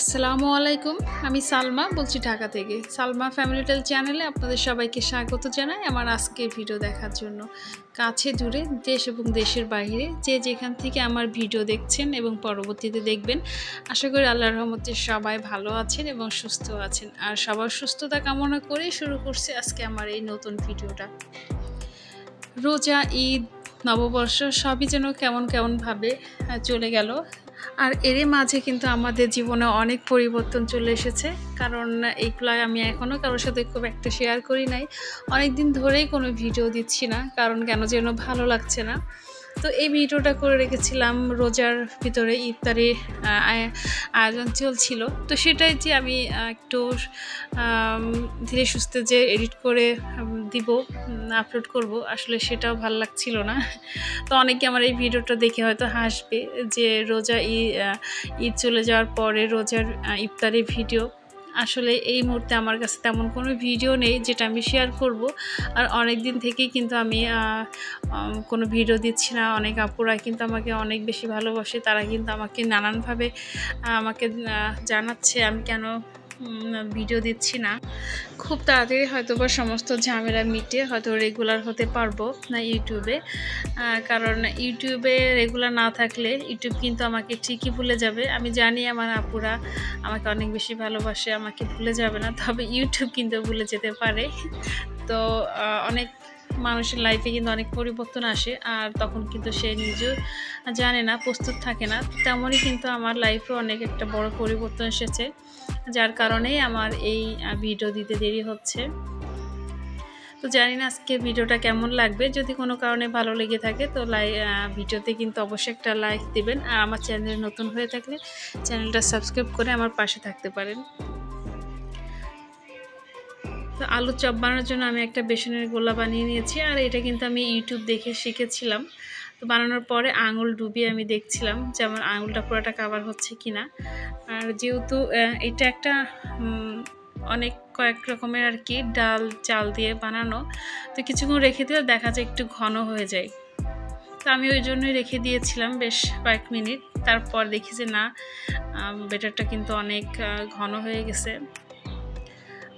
আসসালামু আলাইকুম। আমি সালমা বলছি ঢাকা থেকে। সালমা ফ্যামিলি টেল চ্যানেলে আপনাদের সবাইকে স্বাগত জানাই আমার আজকের ভিডিও দেখার জন্য। কাছে দূরে দেশ এবং দেশের বাইরে যে যেখান থেকে আমার ভিডিও দেখছেন এবং পরবর্তীতে দেখবেন, আশা করি আল্লাহর রহমতে সবাই ভালো আছেন এবং সুস্থ আছেন। আর সবার সুস্থতা কামনা করেই শুরু করছি আজকে আমার এই নতুন ভিডিওটা। রোজা, ঈদ, নববর্ষ সবই যেন কেমনভাবে চলে গেল। আর এর মাঝে কিন্তু আমাদের জীবনে অনেক পরিবর্তন চলে এসেছে, কারণ এইগুলো আমি এখনও কারোর সাথে খুব একটা শেয়ার করি নাই। অনেক দিন ধরেই কোনো ভিডিও দিচ্ছি না, কারণ কেন যেন ভালো লাগছে না। তো এই ভিডিওটা করে রেখেছিলাম রোজার ভিতরে ইফতারি আয়োজন চলছিল, তো সেটাই যে আমি একটু ধীরে সুস্থে যে এডিট করে দিব, আপলোড করব, আসলে সেটাও ভালো লাগছিল না। তো অনেকে আমার এই ভিডিওটা দেখে হয়তো হাসবে যে রোজা ঈদ চলে যাওয়ার পরে রোজার ইফতারি ভিডিও। আসলে এই মুহূর্তে আমার কাছে তেমন কোনো ভিডিও নেই যেটা আমি শেয়ার করব। আর অনেক দিন থেকেই কিন্তু আমি কোনো ভিডিও দিচ্ছি না। অনেক আপুরা কিন্তু আমাকে অনেক বেশি ভালোবাসে, তারা কিন্তু আমাকে নানানভাবে আমাকে জানাচ্ছে আমি কেন ভিডিও দিচ্ছি না। খুব তাড়াতাড়ি হয়তো বা সমস্ত ঝামেলা মিটে হয়তো রেগুলার হতে পারবো না ইউটিউবে, কারণ ইউটিউবে রেগুলার না থাকলে ইউটিউব কিন্তু আমাকে ঠিকই ভুলে যাবে। আমি জানি আমার আপুরা আমাকে অনেক বেশি ভালোবাসে, আমাকে ভুলে যাবে না, তবে ইউটিউব কিন্তু ভুলে যেতে পারে। তো অনেক মানুষের লাইফে কিন্তু অনেক পরিবর্তন আসে, আর তখন কিন্তু সে নিজেও জানে না, প্রস্তুত থাকে না। তেমনই কিন্তু আমার লাইফে অনেক একটা বড় পরিবর্তন এসেছে, যার কারণেই আমার এই ভিডিও দিতে দেরি হচ্ছে। তো জানি না আজকে ভিডিওটা কেমন লাগবে। যদি কোনো কারণে ভালো লেগে থাকে তো ভিডিওতে কিন্তু অবশ্যই একটা লাইক দিবেন, আর আমার চ্যানেলে নতুন হয়ে থাকলে চ্যানেলটা সাবস্ক্রাইব করে আমার পাশে থাকতে পারেন। তো আলুর চপ বানানোর জন্য আমি একটা বেসনের গোলা বানিয়ে নিয়েছি, আর এটা কিন্তু আমি ইউটিউব দেখে শিখেছিলাম। তো বানানোর পরে আঙুল ডুবিয়ে আমি দেখছিলাম যে আমার আঙুলটা পুরোটা কাভার হচ্ছে কিনা। আর যেহেতু এটা একটা অনেক কয়েক রকমের আর কি ডাল চাল দিয়ে বানানো, তো কিছুক্ষণ রেখে দিলে দেখা যায় একটু ঘন হয়ে যায়। তো আমি ওই জন্যই রেখে দিয়েছিলাম বেশ কয়েক মিনিট। তারপর দেখি যে না, ব্যাটারটা কিন্তু অনেক ঘন হয়ে গেছে।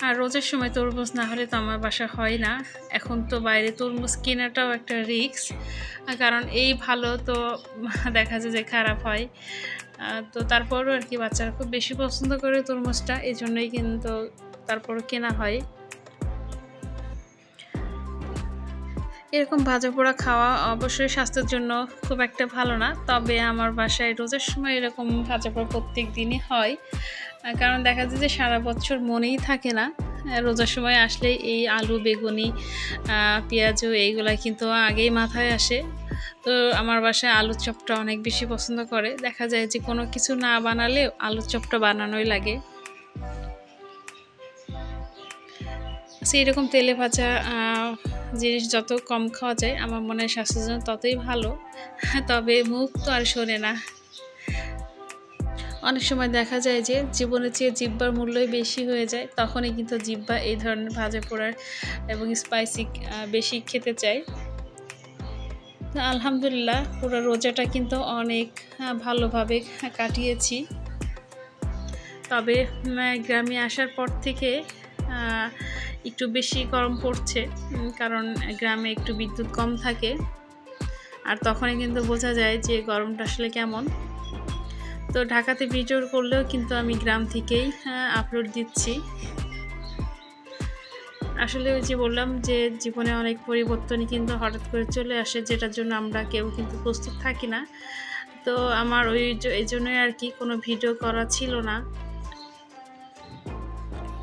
আর রোজার সময় তরমুজ না হলে তো আমার বাসা হয় না। এখন তো বাইরে তরমুজ কেনাটাও একটা রিস্ক, কারণ এই ভালো তো দেখা যায় যে খারাপ হয়। তো তারপরও আর কি বাচ্চারা খুব বেশি পছন্দ করে তরমুজটা, এই জন্যই কিন্তু তারপরও কেনা হয়। এরকম ভাজা পোড়া খাওয়া অবশ্যই স্বাস্থ্যের জন্য খুব একটা ভালো না, তবে আমার বাসায় রোজার সময় এরকম ভাজা পোড়া প্রত্যেক দিনই হয়, কারণ দেখা যায় যে সারা বছর মনেই থাকে না। রোজার সময় আসলে এই আলু, বেগুনি, পেঁয়াজু এইগুলা কিন্তু আগেই মাথায় আসে। তো আমার বাসায় আলুর চপটা অনেক বেশি পছন্দ করে। দেখা যায় যে কোনো কিছু না বানালেও আলুর চপটা বানানোই লাগে। এরকম তেলে ভাজা জিনিস যত কম খাওয়া যায় আমার মনে হয় স্বাস্থ্যের জন্য ততই ভালো। তবে মুখ তো আর শোনে না। অনেক সময় দেখা যায় যে জীবনের চেয়ে জিহ্বার মূল্যই বেশি হয়ে যায়, তখনই কিন্তু জিহ্বা এই ধরনের ভাজা পোড়ার এবং স্পাইসি বেশি খেতে চায়। আলহামদুলিল্লাহ পুরো রোজাটা কিন্তু অনেক ভালোভাবে কাটিয়েছি। তবে গ্রামে আসার পর থেকে একটু বেশি গরম পড়ছে, কারণ গ্রামে একটু বিদ্যুৎ কম থাকে, আর তখনই কিন্তু বোঝা যায় যে গরমটা আসলে কেমন। তো ঢাকাতে ভিডিও করলেও কিন্তু আমি গ্রাম থেকেই আপলোড দিচ্ছি। আসলে ওই যে বললাম যে জীবনে অনেক পরিবর্তনই কিন্তু হঠাৎ করে চলে আসে, যেটার জন্য আমরা কেউ কিন্তু প্রস্তুত থাকি না। তো আমার এই জন্যই আর কি কোনো ভিডিও করা ছিল না।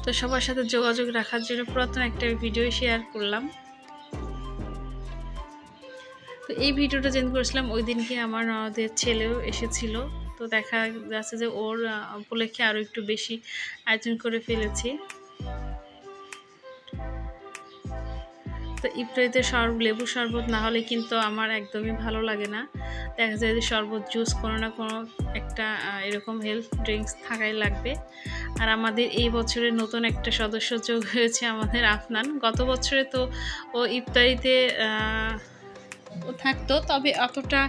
তো সবার সাথে যোগাযোগ রাখার জন্য পুরাতন একটা ভিডিও শেয়ার করলাম। তো এই ভিডিওটা যেদিন করেছিলাম ওই দিনকে আমার ননদের ছেলেও এসেছিল। তো দেখা যাচ্ছে যে ওর উপলক্ষে আরও একটু বেশি আয়োজন করে ফেলেছি। তো ইফতারিতে লেবু শরবত না হলে কিন্তু আমার একদমই ভালো লাগে না। দেখা যায় যে শরবত, জুস, কোনো না কোনো একটা এরকম হেলথ ড্রিঙ্কস থাকাই লাগবে। আর আমাদের এই বছরের নতুন একটা সদস্য যোগ হয়েছে, আমাদের আফনান। গত বছরে তো ও ইফতারিতে থাকতো, তবে অতটা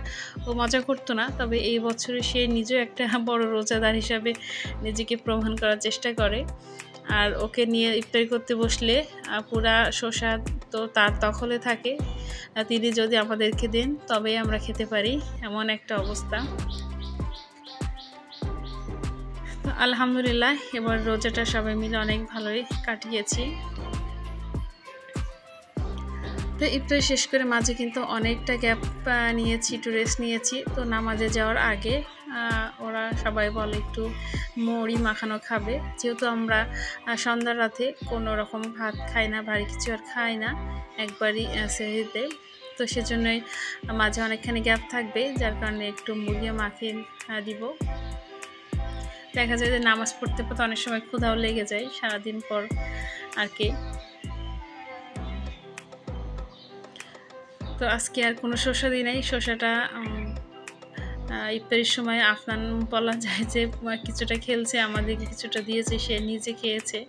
ও মজা করতো না। তবে এই বছরে সে নিজেও একটা বড় রোজাদার হিসাবে নিজেকে প্রমাণ করার চেষ্টা করে। আর ওকে নিয়ে ইফতারি করতে বসলে পুরা শসা তো তার দখলে থাকে। তিনি যদি আমাদেরকে দেন তবেই আমরা খেতে পারি, এমন একটা অবস্থা। তো আলহামদুলিল্লাহ এবার রোজাটা সবাই মিলে অনেক ভালোই কাটিয়েছি। তো ইফতার শেষ করে মাঝে কিন্তু অনেকটা গ্যাপ নিয়েছি, একটু রেস্ট নিয়েছি। তো নামাজে যাওয়ার আগে ওরা সবাই বলে একটু মুড়ি মাখানো খাবে, যেহেতু আমরা সন্ধ্যার রাতে কোনো রকম ভাত খাই না, ভারী কিছু আর খাই না একবারই সেহরিতে। তো সেজন্যই মাঝে অনেকখানি গ্যাপ থাকবে, যার কারণে একটু মুড়িয়ে মাখিয়ে দিব। দেখা যায় যে নামাজ পড়তে পড়তে অনেক সময় ক্ষুধাও লেগে যায় সারাদিন পর আর কি। তো আজকে আর কোনো শসা দিই নাই। শসাটা ইফতারির সময় আফনান বলা যায় যে কিছুটা খেলছে, আমাদেরকে কিছুটা দিয়েছে, সে নিজে খেয়েছে।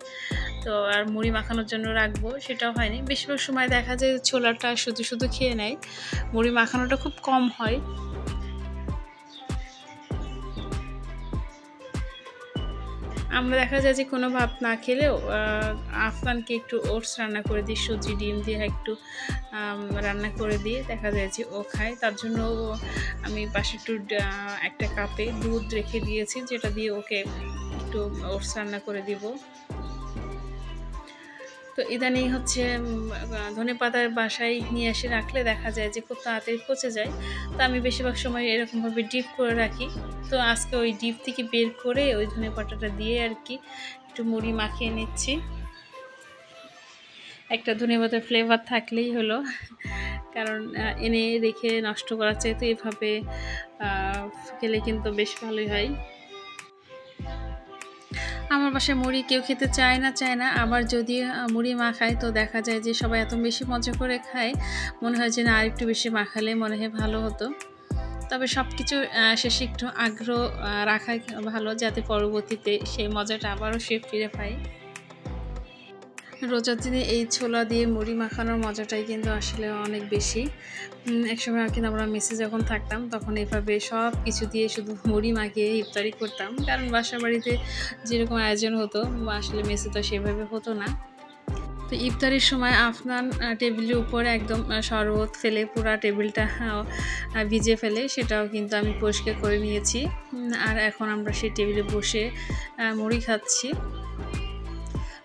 তো আর মুড়ি মাখানোর জন্য রাখবো সেটাও হয়নি। বেশিরভাগ সময় দেখা যায় ছোলাটা শুধু শুধু খেয়ে নেয়, মুড়ি মাখানোটা খুব কম হয়। আমরা দেখা যায় যে কোনো ভাত না খেলেও আফগানকে একটু ওটস রান্না করে দিই, সুজি ডিম দিয়ে একটু রান্না করে দিয়ে দেখা যায় যে ও খায়। তার জন্য আমি পাশে একটু একটা কাপে দুধ রেখে দিয়েছি, যেটা দিয়ে ওকে একটু ওটস রান্না করে দিব। তো ইদানিং হচ্ছে ধনেপাতার বাসায় নিয়ে এসে রাখলে দেখা যায় যে খুব তাড়াতাড়ি পচে যায়। তো আমি বেশিরভাগ সময় এরকমভাবে ডিপ করে রাখি। তো আজকে ওই ডিপ থেকে বের করে ওই ধনেপাতাটা দিয়ে আর কি একটু মুড়ি মাখিয়ে নিচ্ছি। একটা ধনেপাতার ফ্লেভার থাকলেই হলো, কারণ এনে রেখে নষ্ট করার চাইতে এভাবে খেলে কিন্তু বেশ ভালোই হয়। আমার বাসায় মুড়ি কেউ খেতে চায় না, আবার যদি মুড়ি মাখায় তো দেখা যায় যে সবাই এত বেশি মজা করে খায়, মনে হয় যে না আর একটু বেশি মাখালে মনে হয় ভালো হতো। তবে সব কিছু শেষে একটু আগ্রহ রাখা ভালো, যাতে পরবর্তীতে সেই মজাটা আবারও সে ফিরে পায়। রোজার দিনে এই ছোলা দিয়ে মুড়ি মাখানোর মজাটাই কিন্তু আসলে অনেক বেশি। একসময় কিন্তু আমরা মেসে যখন থাকতাম তখন এভাবে সব কিছু দিয়ে শুধু মুড়ি মাখিয়ে ইফতারি করতাম, কারণ বাসার বাড়িতে যেরকম আয়োজন হতো আসলে মেসে তো সেভাবে হতো না। তো ইফতারির সময় আফনান টেবিলের উপরে একদম শরবত ফেলে পুরা টেবিলটা ভিজে ফেলে, সেটাও কিন্তু আমি পরিষ্কার করে নিয়েছি। আর এখন আমরা সেই টেবিলে বসে মুড়ি খাচ্ছি।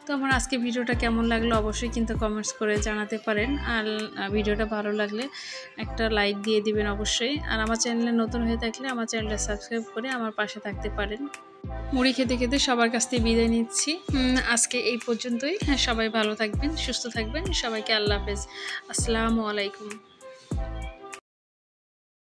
তো আমার আজকে ভিডিওটা কেমন লাগলো অবশ্যই কিন্তু কমেন্টস করে জানাতে পারেন। আর ভিডিওটা ভালো লাগলে একটা লাইক দিয়ে দিবেন অবশ্যই। আর আমার চ্যানেলে নতুন হয়ে থাকলে আমার চ্যানেলটা সাবস্ক্রাইব করে আমার পাশে থাকতে পারেন। মুড়ি খেতে খেতে সবার কাছ থেকে বিদায় নিচ্ছি আজকে এই পর্যন্তই। সবাই ভালো থাকবেন, সুস্থ থাকবেন, সবাইকে আল্লাহ হাফেজ, আসসালামু আলাইকুম।